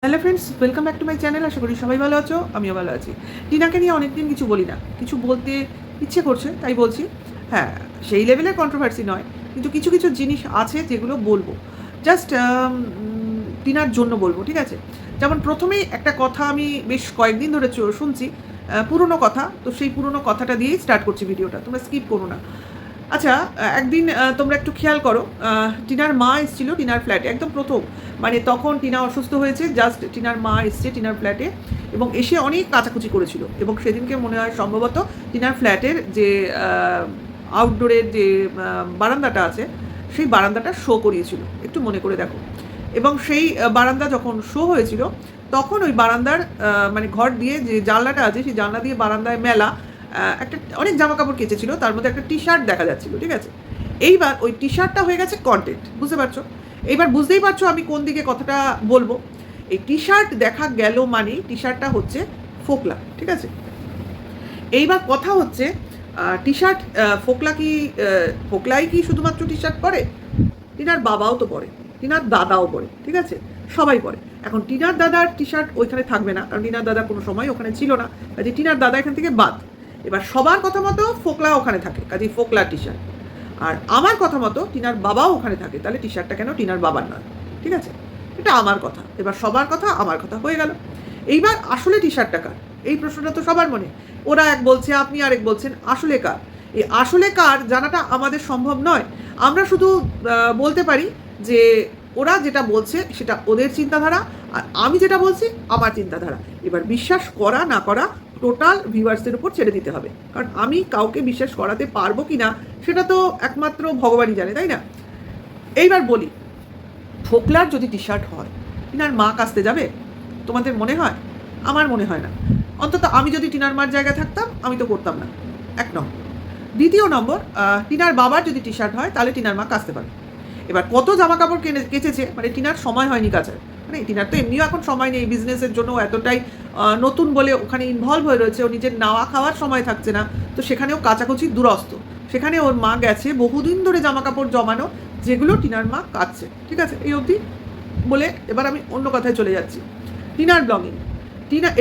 Hello friends, welcome back to my channel. আশা করি সবাই ভালো আছো, আমিও ভালো আছি। টিনাকে নিয়ে অনেকদিন কিছু বলি না, কিছু বলতে ইচ্ছে করছে তাই বলছি। হ্যাঁ, সেই লেভেলের কন্ট্রোভার্সি নয়, কিন্তু কিছু কিছু জিনিস আছে যেগুলো বলবো জাস্ট টিনার জন্য বলবো, ঠিক আছে? যেমন প্রথমেই একটা কথা আমি বেশ কয়েকদিন ধরে শুনছি, পুরনো কথা, তো সেই পুরনো কথাটা দিয়েই স্টার্ট করছি ভিডিওটা, তোমরা স্কিপ করো না। আচ্ছা, একদিন তোমরা একটু খেয়াল করো, টিনার মা এসেছিল টিনার ফ্ল্যাটে একদম প্রথম, মানে তখন টিনা অসুস্থ হয়েছে, জাস্ট টিনার মা এসছে টিনার ফ্ল্যাটে এবং এসে অনেক কাচাকুচি করেছিল এবং সেদিনকে মনে হয় সম্ভবত টিনার ফ্ল্যাটের যে আউটডোরের যে বারান্দাটা আছে সেই বারান্দাটা শো করিয়েছিল, একটু মনে করে দেখো। এবং সেই বারান্দা যখন শো হয়েছিল তখন ওই বারান্দার মানে ঘর দিয়ে যে জানলাটা আছে সেই জানলা দিয়ে বারান্দায় মেলা একটা অনেক জামা কাপড় কেচেছিল, তার মধ্যে একটা টি শার্ট দেখা যাচ্ছিল, ঠিক আছে? এইবার ওই টি শার্টটা হয়ে গেছে কন্টেন্ট, বুঝতে পারছো? এইবার বুঝতেই পারছো আমি কোন দিকে কথাটা বলবো। এই টি শার্ট দেখা গেল মানে টি শার্টটা হচ্ছে ফোকলা, ঠিক আছে? এইবার কথা হচ্ছে টি শার্ট ফোকলা কি ফোকলাই কি শুধুমাত্র টি শার্ট পরে? টিনার বাবাও তো পরে, টিনার দাদাও পরে, ঠিক আছে? সবাই পরে। এখন টিনার দাদার টি শার্ট ওইখানে থাকবে না, কারণ টিনার দাদা কোনো সময় ওখানে ছিল না, কাজে টিনার দাদা এখান থেকে বাদ। এবার সবার কথা মতো ফোকলা ওখানে থাকে, কাজে ফোকলা টি শার্ট। আর আমার কথা মতো টিনার বাবাও ওখানে থাকে, তাহলে টি শার্টটা কেন টিনার বাবার নয়? ঠিক আছে, এটা আমার কথা। এবার সবার কথা আমার কথা হয়ে গেল। এইবার আসলে টি শার্টটা কার, এই প্রশ্নটা তো সবার মনে। ওরা এক বলছে, আপনি আরেক বলছেন, আসলে কার? এই আসলে কার জানাটা আমাদের সম্ভব নয়। আমরা শুধু বলতে পারি যে ওরা যেটা বলছে সেটা ওদের চিন্তাধারা, আর আমি যেটা বলছি আমার চিন্তাধারা। এবার বিশ্বাস করা না করা টোটাল ভিউয়ার্সদের উপর ছেড়ে দিতে হবে, কারণ আমি কাউকে বিশ্বাস করাতে পারবো কি না সেটা তো একমাত্র ভগবানই জানে, তাই না? এইবার বলি, ফোকলার যদি টি শার্ট হয় টিনার মা কাচতে যাবে? তোমাদের মনে হয়? আমার মনে হয় না। অন্তত আমি যদি টিনার মার জায়গায় থাকতাম আমি তো করতাম না, এক নম্বর। দ্বিতীয় নম্বর, টিনার বাবার যদি টি শার্ট হয় তাহলে টিনার মা কাচতে পারে। এবার কত জামা কাপড় কেচেছে, মানে টিনার সময় হয়নি কাচার, মানে টিনার তো এমনিও এখন সময় নেই, বিজনেসের জন্য এতটাই নতুন বলে ওখানে ইনভলভ হয়ে রয়েছে, ও নিজের নাওয়া খাওয়ার সময় থাকছে না, তো সেখানেও কাচাকুচি দুরস্ত। সেখানে ওর মা গেছে বহুদিন ধরে জামা কাপড় জমানো, যেগুলো টিনার মা কাচছে, ঠিক আছে? এই অবধি বলে এবার আমি অন্য কথায় চলে যাচ্ছি। টিনার ব্লগিং,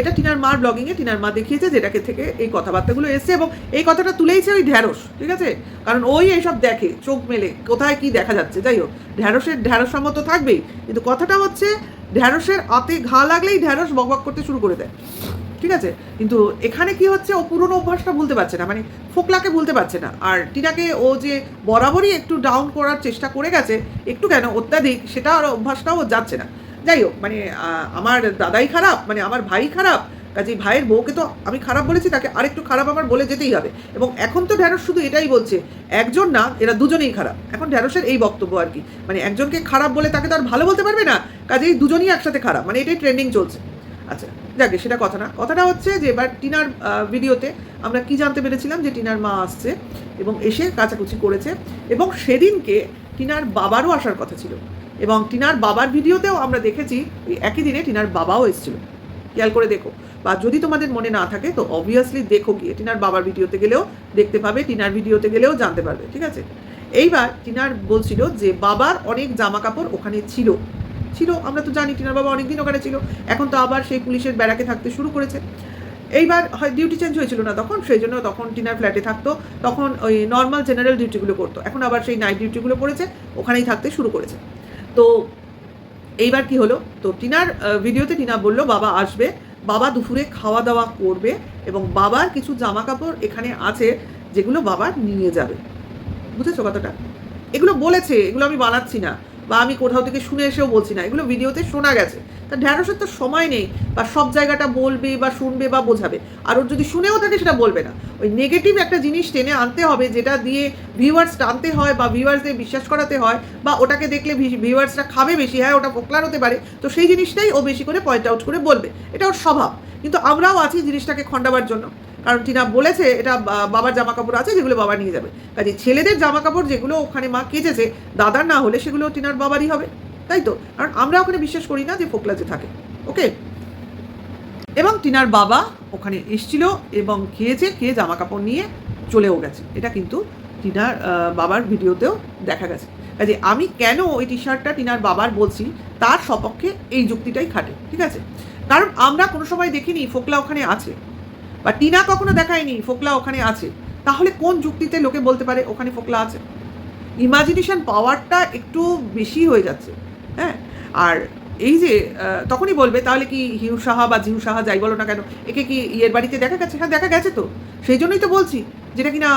এটা টিনার মার ব্লগিংয়ে টিনার মা দেখিয়েছে, যেটাকে থেকে এই কথাবার্তাগুলো এসছে এবং এই কথাটা তুলেইছে ওই ঢ্যাঁড়স, ঠিক আছে? কারণ ওই এইসব দেখে চোখ মেলে কোথায় কি দেখা যাচ্ছে। যাই হোক, ঢ্যাঁড়সের মতো থাকবেই, কিন্তু কথাটা হচ্ছে ঢ্যাঁড়সের আতে ঘা লাগলেই ঢ্যাঁড়স বকবক করতে শুরু করে দেয়, ঠিক আছে? কিন্তু এখানে কি হচ্ছে, ও পুরনো অভ্যাসটা ভুলতে পারছে না, মানে ফোকলাকে ভুলতে পারছে না। আর টিনাকে ও যে বরাবরই একটু ডাউন করার চেষ্টা করে গেছে, একটু কেন অত্যাধিক, সেটা আর অভ্যাসটাও ও যাচ্ছে না। যাই হোক, মানে আমার দাদাই খারাপ, মানে আমার ভাই খারাপ, কাজেই ভাইয়ের বউকে তো আমি খারাপ বলেছি, তাকে আরেকটু খারাপ আমার বলে যেতেই হবে। এবং এখন তো ঢ্যাঁড়স শুধু এটাই বলছে, একজন না, এরা দুজনেই খারাপ। এখন ঢ্যাঁড়সের এই বক্তব্য আর কি, মানে একজনকে খারাপ বলে তাকে তো আর ভালো বলতে পারবে না, কাজেই দুজনই একসাথে খারাপ, মানে এটাই ট্রেন্ডিং চলছে। আচ্ছা, যাকে সেটা কথা না, কথাটা হচ্ছে যে এবার টিনার ভিডিওতে আমরা কি জানতে পেরেছিলাম, যে টিনার মা আসছে এবং এসে কাচাকুচি করেছে, এবং সেদিনকে টিনার বাবারও আসার কথা ছিল, এবং টিনার বাবার ভিডিওতেও আমরা দেখেছি এই একই দিনে টিনার বাবাও এসেছিল। খেয়াল করে দেখো, বা যদি তোমাদের মনে না থাকে তো অবভিয়াসলি দেখো, গিয়ে টিনার বাবার ভিডিওতে গেলেও দেখতে পাবে, টিনার ভিডিওতে গেলেও জানতে পারবে, ঠিক আছে? এইবার টিনার বলছিল যে বাবার অনেক জামা কাপড় ওখানে ছিল, আমরা তো জানি টিনার বাবা অনেকদিন ওখানে ছিল, এখন তো আবার সেই পুলিশের ব্যারাকে থাকতে শুরু করেছে। এইবার হয় ডিউটি চেঞ্জ হয়েছিল না তখন, সেই জন্য তখন টিনার ফ্ল্যাটে থাকতো, তখন ওই নর্মাল জেনারেল ডিউটিগুলো করতো, এখন আবার সেই নাইট ডিউটিগুলো পড়েছে, ওখানেই থাকতে শুরু করেছে। তো এইবার কি হলো, তো টিনার ভিডিওতে টিনা বললো বাবা আসবে, বাবা দুপুরে খাওয়া দাওয়া করবে, এবং বাবার কিছু জামা কাপড় এখানে আছে যেগুলো বাবা নিয়ে যাবে। বুঝেছো কথাটা? এগুলো বলেছে, এগুলো আমি বানাচ্ছি না, বা আমি কোথাও থেকে শুনে এসেও বলছি না, এগুলো ভিডিওতে শোনা গেছে। তা ঢ্যাঁড়সের তো সময় নেই বা সব জায়গাটা বলবে বা শুনবে বা বোঝাবে, আর ওর যদি শুনেও থাকে সেটা বলবে না। ওই নেগেটিভ একটা জিনিস টেনে আনতে হবে, যেটা দিয়ে ভিউয়ার্স টানতে হয় বা ভিউয়ার্সদের বিশ্বাস করাতে হয়, বা ওটাকে দেখলে ভিউয়ার্সরা খাবে বেশি, হ্যাঁ ওটা পোকলার হতে পারে, তো সেই জিনিসটাই ও বেশি করে পয়েন্ট আউট করে বলবে, এটা ওর স্বভাব। কিন্তু আমরাও আছি জিনিসটাকে খণ্ডাবার জন্য, কারণ টিনা বলেছে এটা বাবার জামা কাপড় আছে যেগুলো বাবা নিয়ে যাবে, কাজে ছেলেদের জামা কাপড় যেগুলো ওখানে মা কেচেছে দাদার না হলে সেগুলো টিনার বাবারই হবে, তাই তো? কারণ আমরা ওখানে বিশ্বাস করি না যে ফোকলা যে থাকে, ওকে? এবং টিনার বাবা ওখানে এসছিল এবং খেয়েছে, জামা কাপড় নিয়ে চলেও গেছে, এটা কিন্তু টিনার বাবার ভিডিওতেও দেখা গেছে। কাজে আমি কেন ওই টি শার্টটা টিনার বাবার বলছি তার সপক্ষে এই যুক্তিটাই খাটে, ঠিক আছে? কারণ আমরা কোনো সময় দেখিনি ফোকলা ওখানে আছে, বা টিনা কখনো দেখায়নি ফোকলা ওখানে আছে। তাহলে কোন যুক্তিতে লোকে বলতে পারে ওখানে ফোকলা আছে? ইমাজিনেশন পাওয়ারটা একটু বেশি হয়ে যাচ্ছে, হ্যাঁ। আর এই যে তখনই বলবে তাহলে কি হিউ সাহা বা জিউ সাহা যাই বলো না কেন, একে কি ইয়ের বাড়িতে দেখা গেছে? হ্যাঁ দেখা গেছে তো, সেই জন্যই তো বলছি, যেটা কিনা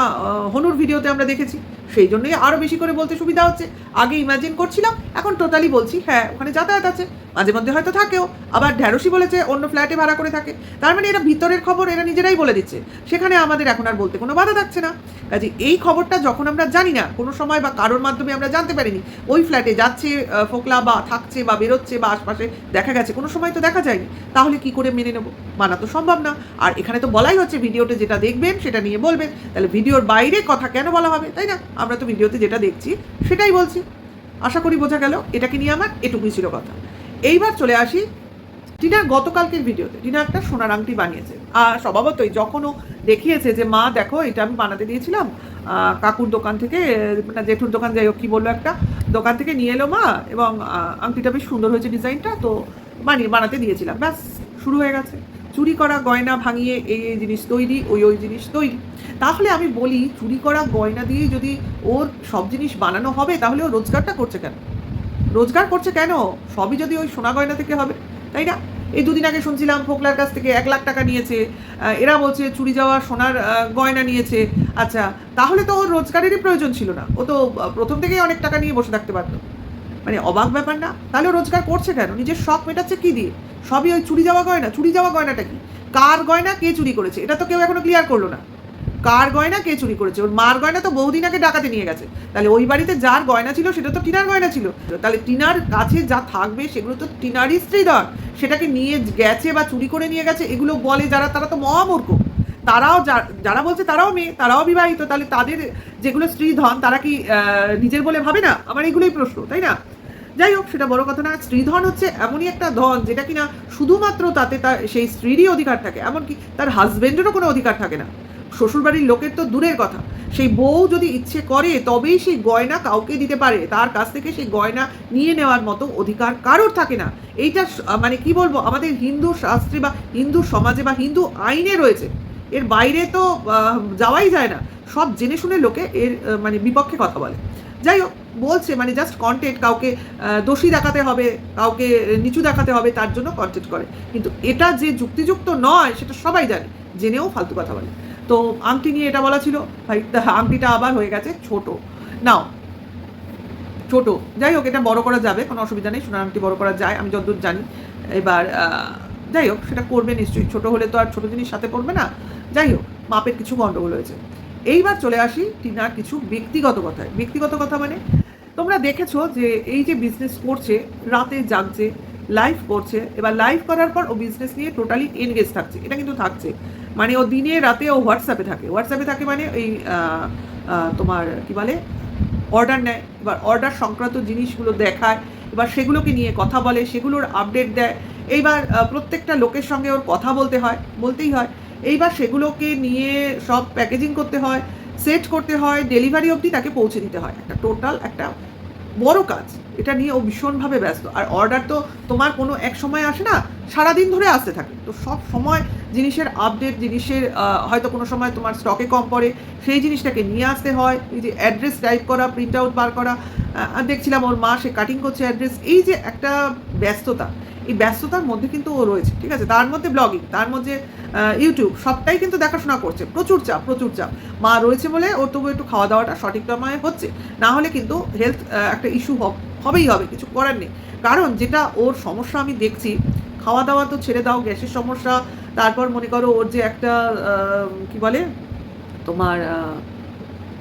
হনুর ভিডিওতে আমরা দেখেছি, সেই জন্যই আরও বেশি করে বলতে সুবিধা হচ্ছে। আগে ইমাজিন করছিলাম, এখন টোটালি বলছি হ্যাঁ ওখানে যাতায়াত আছে, মাঝে মধ্যে হয়তো থাকেও, আবার ঢ্যাঁড়সি বলেছে অন্য ফ্ল্যাটে ভাড়া করে থাকে। তার মানে এরা ভিতরের খবর এরা নিজেরাই বলে দিচ্ছে, সেখানে আমাদের এখন আর বলতে কোনো বাধা থাকছে না। কাজে এই খবরটা যখন আমরা জানি না কোনো সময় বা কারোর মাধ্যমে আমরা জানতে পারিনি ওই ফ্ল্যাটে যাচ্ছে ফোকলা বা থাকছে বা বেরোচ্ছে বা আশপাশে দেখা গেছে, কোনো সময় তো দেখা যায়নি, তাহলে কি করে মেনে নেব? মানা তো সম্ভব না। আর এখানে তো বলাই হচ্ছে ভিডিওতে যেটা দেখবেন সেটা নিয়ে বলবেন, তাহলে ভিডিওর বাইরে কথা কেন বলা হবে, তাই না? আমরা তো ভিডিওতে যেটা দেখছি সেটাই বলছি। আশা করি বোঝা গেল, এটাকে নিয়ে আমার এটুকুই ছিল কথা। এইবার চলে আসি টিনার গতকালকের ভিডিওতে। টিনা একটা সোনার আংটি বানিয়েছে, আর স্বভাবতই যখন ও দেখিয়েছে যে মা দেখো এটা আমি বানাতে দিয়েছিলাম কাকুর দোকান থেকে, না জেঠুর দোকান, যাই হোক কী বললো, একটা দোকান থেকে নিয়ে এলো মা, এবং আংটিটা বেশ সুন্দর হয়েছে ডিজাইনটা, তো বানাতে দিয়েছিলাম, ব্যাস শুরু হয়ে গেছে চুরি করা গয়না ভাঙিয়ে এই এই জিনিস তৈরি, ওই জিনিস তৈরি। তাহলে আমি বলি চুরি করা গয়না দিয়েই যদি ওর সব জিনিস বানানো হবে, তাহলে ও রোজগারটা করছে কেন? রোজগার করছে কেন? সবই যদি ওই সোনা গয়না থেকে হবে, তাই না? এই দুদিন আগে শুনছিলাম ফোকলার কাছ থেকে 1 লাখ টাকা নিয়েছে, এরা বলছে চুরি যাওয়া সোনার গয়না নিয়েছে। আচ্ছা, তাহলে তো ওর রোজগারেরই প্রয়োজন ছিল না, ও তো প্রথম থেকেই অনেক টাকা নিয়ে বসে থাকতে পারতো। মানে অবাক ব্যাপার না? তাহলে ও রোজগার করছে কেন? নিজের শখ মেটাচ্ছে কী দিয়ে? সবই ওই চুরি যাওয়া গয়না। চুরি যাওয়া গয়নাটা কি? কার গয়না, কে চুরি করেছে, এটা তো কেউ এখনো ক্লিয়ার করলো না। কার গয়না কে চুরি করেছে? ওর মার গয়না তো বহুদিন আগে ডাকাতে নিয়ে গেছে, তাহলে ওই বাড়িতে যার গয়না ছিল সেটা তো টিনার গয়না ছিল, তাহলে টিনার কাছে যা থাকবে সেগুলো তো টিনারই স্ত্রীধন, সেটাকে নিয়ে গেছে বা চুরি করে নিয়ে গেছে, এগুলো বলে যারা তারা তো মহামূর্খ। তারাও যারা বলছে তারাও মেয়ে, তারাও বিবাহিত, তাহলে তাদের যেগুলো স্ত্রীধন তারা কি নিজের বলে ভাবে না? আমার এগুলোই প্রশ্ন, তাই না? যাই হোক, সেটা বড় কথা না। স্ত্রীধন হচ্ছে এমনই একটা ধন যেটা কিনা শুধুমাত্র তাতে তার সেই স্ত্রীরই অধিকার থাকে, এমনকি তার হাজবেন্ডেরও কোনো অধিকার থাকে না। শ্বশুরবাড়ির লোকের তো দূরের কথা, সেই বউ যদি ইচ্ছে করে তবেই সেই গয়না কাউকে দিতে পারে, তার কাছ থেকে সেই গয়না নিয়ে নেওয়ার মতো অধিকার কারোর থাকে না। এইটা মানে কি বলবো, আমাদের হিন্দু শাস্ত্রে বা হিন্দু সমাজে বা হিন্দু আইনে রয়েছে, এর বাইরে তো যাওয়াই যায় না। সব জেনে শুনে লোকে এর মানে বিপক্ষে কথা বলে। যাই হোক, বলছে মানে জাস্ট কন্টেন্ট, কাউকে দোষী দেখাতে হবে, কাউকে নিচু দেখাতে হবে, তার জন্য কন্টেন্ট করে। কিন্তু এটা যে যুক্তিযুক্ত নয় সেটা সবাই জানে, জেনেও ফালতু কথা বলে। তো আংটি নিয়ে এটা বলা ছিল, ভাই আংটিটা আবার হয়ে গেছে ছোট। নাও ছোট, যাই হোক এটা বড় করা যাবে, কোনো অসুবিধা নেই, সোনার আংটি বড় করা যায় আমি যতদূর জানি। এবার যাই হোক সেটা করবে নিশ্চয়ই, ছোট হলে তো আর ছোট জিনিস সাথে পড়বে না। যাই হোক, মাপের কিছু গণ্ডগোল হয়েছে। এইবার চলে আসি টিনার কিছু ব্যক্তিগত কথায়। ব্যক্তিগত কথা মানে তোমরা দেখেছো যে এই যে বিজনেস করছে, রাতে জাগছে, লাইভ করছে, এবার লাইভ করার পর ও বিজনেস নিয়ে টোটালি এনগেজ থাকছে, এটা কিন্তু থাকছে, মানে ও দিনে রাতে ও হোয়াটসঅ্যাপে থাকে, মানে এই তোমার কি বলে অর্ডার নেয়, এবার অর্ডার সংক্রান্ত জিনিসগুলো দেখায়, এবার সেগুলোকে নিয়ে কথা বলে, সেগুলোর আপডেট দেয়। এইবার প্রত্যেকটা লোকের সঙ্গে ওর কথা বলতেই হয়। এইবার সেগুলোকে নিয়ে সব প্যাকেজিং করতে হয়, সেট করতে হয়, ডেলিভারি অবধি তাকে পৌঁছে দিতে হয়, একটা টোটাল একটা বড় কাজ। এটা নিয়ে ও ভীষণভাবে ব্যস্ত। আর অর্ডার তো তোমার কোনো এক সময় আসে না, সারাদিন ধরে আসতে থাকে, তো সব সময় জিনিসের আপডেট, জিনিসের হয়তো কোনো সময় তোমার স্টকে কম পড়ে, সেই জিনিসটাকে নিয়ে আসতে হয়। এই যে অ্যাড্রেস টাইপ করা, প্রিন্ট আউট বার করা, দেখছিলাম ওর মা সে কাটিং করছে অ্যাড্রেস, এই যে একটা ব্যস্ততা, এই ব্যস্ততার মধ্যে কিন্তু ও রয়েছে, ঠিক আছে? তার মধ্যে ব্লগিং, তার মধ্যে ইউটিউব, সবটাই কিন্তু দেখাশোনা করছে, প্রচুর চাপ। মা রয়েছে বলে ওর তবু একটু খাওয়া দাওয়াটা সঠিক সময়ে হচ্ছে, না হলে কিন্তু হেলথ একটা ইস্যু হবেই হবে, কিছু করার নেই। কারণ যেটা ওর সমস্যা আমি দেখছি, খাওয়া দাওয়া তো ছেড়ে দাও, গ্যাসের সমস্যা, তারপর মনে করো ওর যে একটা কি বলে তোমার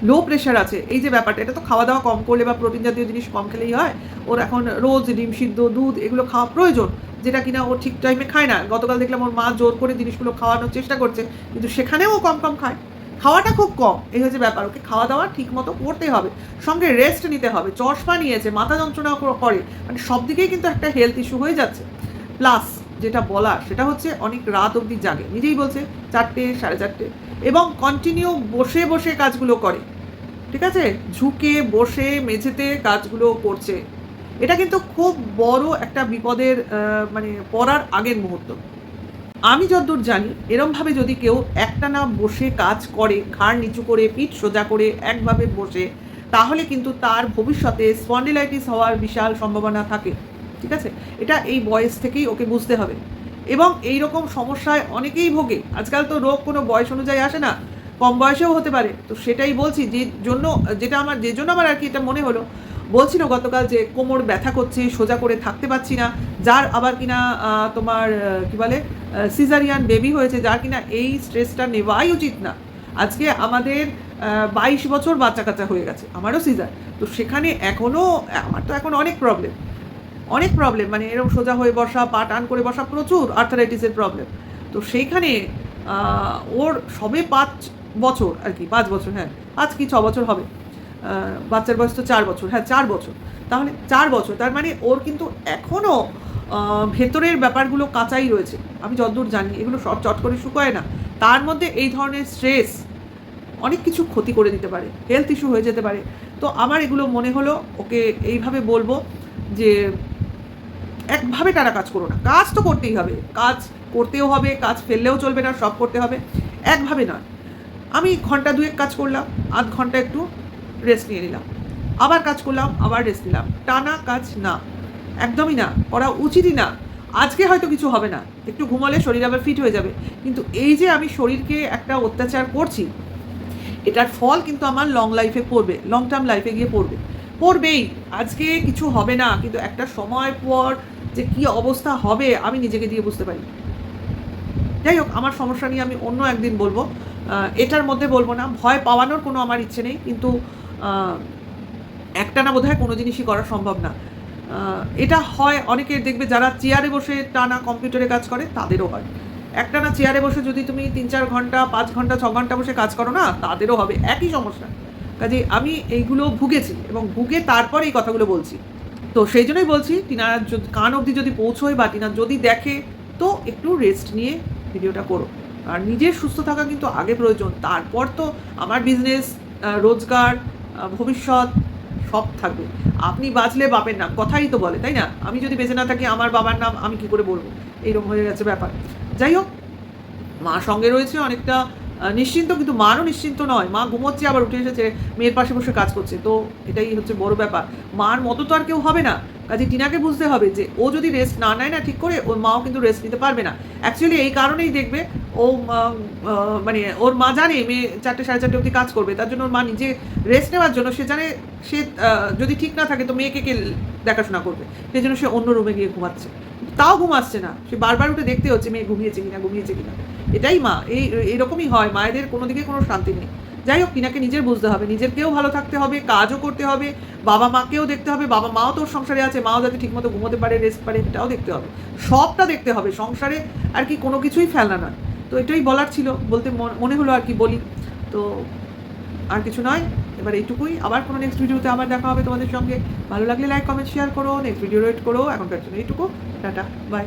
লো প্রেশার আছে, এই যে ব্যাপারটা, এটা তো খাওয়া দাওয়া কম করলে বা প্রোটিন জাতীয় জিনিস কম খেলেই হয়। ওর এখন রোজ ডিম সিদ্ধ, দুধ এগুলো খাওয়া প্রয়োজন, যেটা কিনা ও ঠিক টাইমে খায় না। গতকাল দেখলাম ওর মা জোর করে জিনিসগুলো খাওয়ানোর চেষ্টা করছে, কিন্তু সেখানেও ও কম খায়, খাওয়াটা খুব কম। এই হচ্ছে ব্যাপার, ওকে খাওয়া দাওয়া ঠিক মতো করতে হবে, সঙ্গে রেস্ট নিতে হবে। চশমা নিয়েছে, মাথা যন্ত্রণা করে, মানে সব দিকেই কিন্তু একটা হেলথ ইস্যু হয়ে যাচ্ছে। প্লাস যেটা বলা সেটা হচ্ছে অনেক রাত অবধি জাগে, নিজেই বলছে 4টে, 4:30, এবং কন্টিনিউ বসে কাজগুলো করে, ঠিক আছে? ঝুঁকে বসে মেঝেতে কাজগুলো করছে। এটা কিন্তু খুব বড় একটা বিপদের মানে পড়ার আগের মুহূর্ত। আমি যতদূর জানি এরমভাবে যদি কেউ একটানা বসে কাজ করে, ঘাড় নিচু করে, পিঠ সোজা করে একভাবে বসে, তাহলে কিন্তু তার ভবিষ্যতে স্পন্ডিলাইটিস হওয়ার বিশাল সম্ভাবনা থাকে। ঠিক আছে? এটা এই বয়স থেকেই ওকে বুঝতে হবে। এবং এইরকম সমস্যায় অনেকেই ভোগে। আজকাল তো রোগ কোনো বয়স অনুযায়ী আসে না। কম বয়সেও হতে পারে। তো সেটাই বলছি যে জন্য আমার আরকি এটা মনে হলো, বলছিল গতকাল যে কোমর ব্যথা করছে, সোজা করে থাকতে পারছি না। যার আবার কিনা তোমার কি বলে সিজারিয়ান বেবি হয়েছে, যার কিনা এই স্ট্রেসটা নেওয়াই উচিত না। আজকে আমাদের ২২ বছর বাচ্চা-কাচ্চা হয়ে গেছে। আমারও সিজার। তো সেখানে আমার তো এখন অনেক প্রবলেম মানে এরকম সোজা হয়ে বসা, পা টান করে বসা, প্রচুর আর্থারাইটিসের প্রবলেম। তো সেইখানে আ ওর সবে ৫ বছর আরকি, ৫ বছর, হ্যাঁ, ৫ কি ৬ বছর হবে। আ বাচ্চার বয়স তো ৪ বছর, হ্যাঁ ৪ বছর। তাহলে ৪ বছর, তার মানে ওর কিন্তু এখনও আ ভেতরের ব্যাপারগুলো কাঁচাই রয়েছে। আমি যতদূর জানি এগুলো সব চট করে শুকোয় না। তার মধ্যে এই ধরনের স্ট্রেস অনেক কিছু ক্ষতি করে দিতে পারে। হেলথ ইস্যু হয়ে যেতে পারে। তো আমার এগুলো মনে হলো ওকে এইভাবে বলব যে একভাবে টানা কাজ করো না। কাজ তো করতেই হবে। কাজ করতেও হবে, কাজ ফেললেও চলবে না, সব করতে হবে। একভাবে নয়। আমি ঘন্টা ২ এক কাজ করলাম, আধ ঘন্টা একটু রেস্ট নিয়ে নিলাম। আবার কাজ করলাম, আবার রেস্ট নিলাম। টানা কাজ না। একদমই না। করা উচিতই না। আজকে হয়তো কিছু হবে না। একটু ঘুমালে শরীর আবার ফিট হয়ে যাবে। কিন্তু এই যে আমি শরীরকে একটা অত্যাচার করছি, এটার ফল কিন্তু আমার লং লাইফে পড়বে। লং টার্ম লাইফে গিয়ে পড়বে। পড়বেই। আজকে কিছু হবে না। কিন্তু একটা সময় পর যে কি অবস্থা হবে আমি নিজেকে দিয়ে বুঝতে পারি। যাই হোক, আমার সমস্যা নিয়ে আমি অন্য একদিন বলব। এটার মধ্যে বলব না। ভয় পাওয়ানোর কোনো আমার ইচ্ছে নেই। কিন্তু আ একটানা বোধহয় কোনো জিনিসই করা সম্ভব না। আ এটা হয় অনেকের, দেখবে যারা চেয়ারে বসে টানা কম্পিউটারে কাজ করে তাদেরও হয়। একটানা চেয়ারে বসে যদি তুমি ৩-৪ ঘন্টা, ৫ ঘন্টা, ৬ ঘন্টা বসে কাজ করো না, তাদেরও হবে একই সমস্যা। কাজেই আমি এইগুলো ভুগেছি এবং ভুগে তারপর এই কথাগুলো বলছি। তো সেই জন্যই বলছি, টিনার কান অবধি যদি পৌঁছয় বা টিনা যদি দেখে, তো একটু রেস্ট নিয়ে ভিডিওটা করো। আর নিজের সুস্থ থাকা কিন্তু আগে প্রয়োজন। তারপর তো আমার বিজনেস, রোজগার, ভবিষ্যৎ সব থাকবে। আপনি বাঁচলে বাপের নাম, কথাই তো বলে, তাই না? আমি যদি বেঁচে না থাকি আমার বাবার নাম আমি কি করে বলব? এইরকম হয়ে গেছে ব্যাপার। যাই হোক, মা সঙ্গে রয়েছে অনেকটা নিশ্চিন্ত, কিন্তু মারও নিশ্চিন্ত নয়। মা ঘুমোচ্ছে আবার উঠে এসেছে মেয়ের পাশে বসে কাজ করছে। তো এটাই হচ্ছে বড় ব্যাপার। মার মতো তো আর কেউ হবে না। কাজেই টিনাকে বুঝতে হবে যে ও যদি রেস্ট না নেয় না ঠিক করে, ওর মাও কিন্তু রেস্ট নিতে পারবে না। অ্যাকচুয়ালি এই কারণেই দেখবে ও মানে ওর মা জানে মেয়ে ৪টে ৪:৩০ অবধি কাজ করবে। তার জন্য ওর মা নিজে রেস্ট নেওয়ার জন্য সে জানে সে যদি ঠিক না থাকে তো মেয়েকে কে দেখাশোনা করবে। সেজন্য সে অন্য রুমে গিয়ে ঘুমাচ্ছে। তাও ঘুম আসছে না। সে বারবার উঠে দেখতে হচ্ছে মেয়ে ঘুমিয়েছে কিনা। এটাই মা। এরকমই হয়। মায়েদের কোনো দিকে কোনো শান্তি নেই। যাই হোক, টিনাকে নিজের বুঝতে হবে। নিজেরকেও ভালো থাকতে হবে, কাজও করতে হবে, বাবা-মাকেও দেখতে হবে। বাবা-মাও তো ওর সংসারে আছে। মাও যাতে ঠিকমতো ঘুমোতে পারে, রেস্ট পারে, এটাও দেখতে হবে। সবটা দেখতে হবে। সংসারে আর কি কোনো কিছুই ফেলনা নয়। তো এটাই বলার ছিল। বলতে মনে হলো আর কি বলি। তো আর কিছু নয়। এবার এইটুকুই। আবার কোনো নেক্সট ভিডিওতে আবার দেখা হবে তোমাদের সঙ্গে। ভালো লাগলে লাইক, কমেন্ট, শেয়ার করো। নেক্সট ভিডিও ওয়েট করো। এখনকার জন্য এইটুকু। Tata, by.